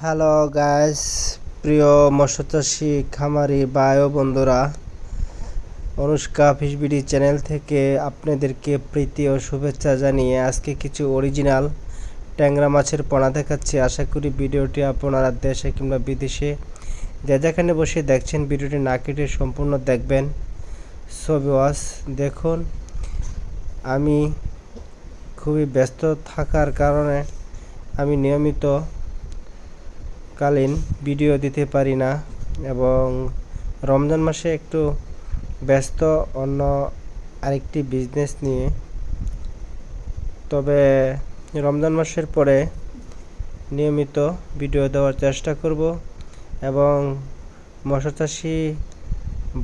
Hello guys, প্রিয় মৎস্যচাষী খামারি ভাই ও বন্ধুরা, অনুষ্কা ফিশবিডি চ্যানেল থেকে আপনাদেরকে প্রীতি ও শুভেচ্ছা জানিয়ে আজকে কিছু অরিজিনাল ট্যাংরা মাছের পোনা দেখাচ্ছি। আশা করি ভিডিওটি আপনারা দেশে কিংবা বিদেশে যে যেখানে বসে দেখছেন ভিডিওটি না কেটে সম্পূর্ণ দেখবেন। সো ভিউয়ার্স, দেখুন, আমি খুবই ব্যস্ত থাকার কারণে আমি নিয়মিত কালীন ভিডিও দিতে পারি না এবং রমজান মাসে একটু ব্যস্ত অন্য আরেকটি বিজনেস নিয়ে। তবে রমজান মাসের পরে নিয়মিত ভিডিও দেওয়ার চেষ্টা করব এবং মৎস্যচাষী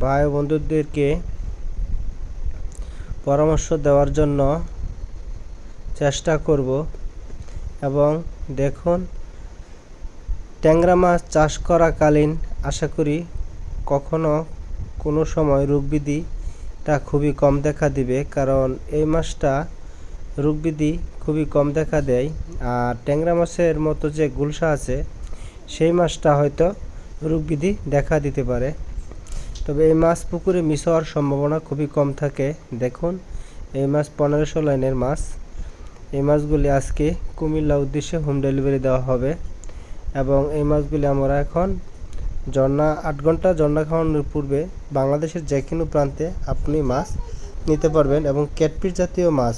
ভাই বন্ধুদেরকে পরামর্শ দেওয়ার জন্য চেষ্টা করব। এবং দেখুন, ট্যাংরা মাছ চাষ করাকালীন আশা করি কখনো কোনো সময় রোগব্যাধিটা খুবই কম দেখা দিবে, কারণ এই মাছটা রোগব্যাধি খুবই কম দেখা দেয়। আর ট্যাংরা মাছের মতো যে গুলশা আছে সেই মাছটা হয়তো রোগব্যাধি দেখা দিতে পারে, তবে এই মাছ পুকুরে মিস হওয়ার সম্ভাবনা খুবই কম থাকে। দেখুন, এই মাছ 1500 লাইনের মাছ। এই মাছগুলি আজকে কুমিল্লা উদ্দেশ্যে হোম ডেলিভারি দেওয়া হবে এবং এই মাছগুলি আমরা এখন 8 ঘন্টা জন্না খাওয়ানোর পূর্বে বাংলাদেশের যে কোনো প্রান্তে আপনি মাছ নিতে পারবেন। এবং ক্যাটফিশ জাতীয় মাছ,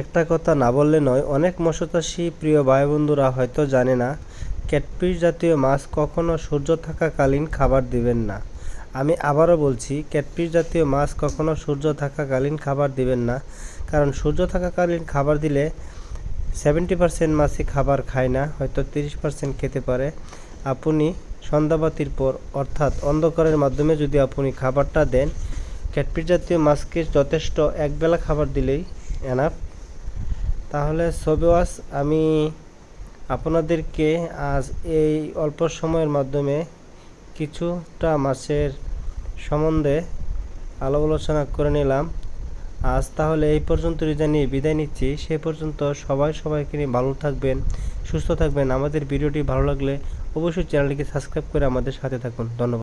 একটা কথা না বললে নয়, অনেক মৎস্যচাষী প্রিয় ভাই বন্ধুরা হয়তো জানে না, ক্যাটফিশ জাতীয় মাছ কখনো সূর্য থাকাকালীন খাবার দিবেন না। আমি আবারও বলছি, ক্যাটফিশ জাতীয় মাছ কখনো সূর্য থাকাকালীন খাবার দিবেন না, কারণ সূর্য থাকাকালীন খাবার দিলে 70% মাছই খাবার খায় না, হয়তো 30% খেতে পারে। আপনি সন্ধ্যাবাতির পর অর্থাৎ অন্ধকারের মাধ্যমে যদি আপনি খাবারটা দেন, ক্যাটফিশ জাতীয় মাছকে যথেষ্ট একবেলা খাবার দিলেই এনাফ। তাহলে সবেওয়াস, আমি আপনাদেরকে আজ এই অল্প সময়ের মাধ্যমে কিছুটা মাছের সম্বন্ধে আলাপ আলোচনা করে নিলাম। আজ তাহলে এই পর্যন্তই জানিয়ে বিদায় নিচ্ছি। সে পর্যন্ত সবাইকে নিয়ে ভালো থাকবেন, সুস্থ থাকবেন। আমাদের ভিডিওটি ভালো লাগলে অবশ্যই চ্যানেলটিকে সাবস্ক্রাইব করে আমাদের সাথে থাকুন। ধন্যবাদ।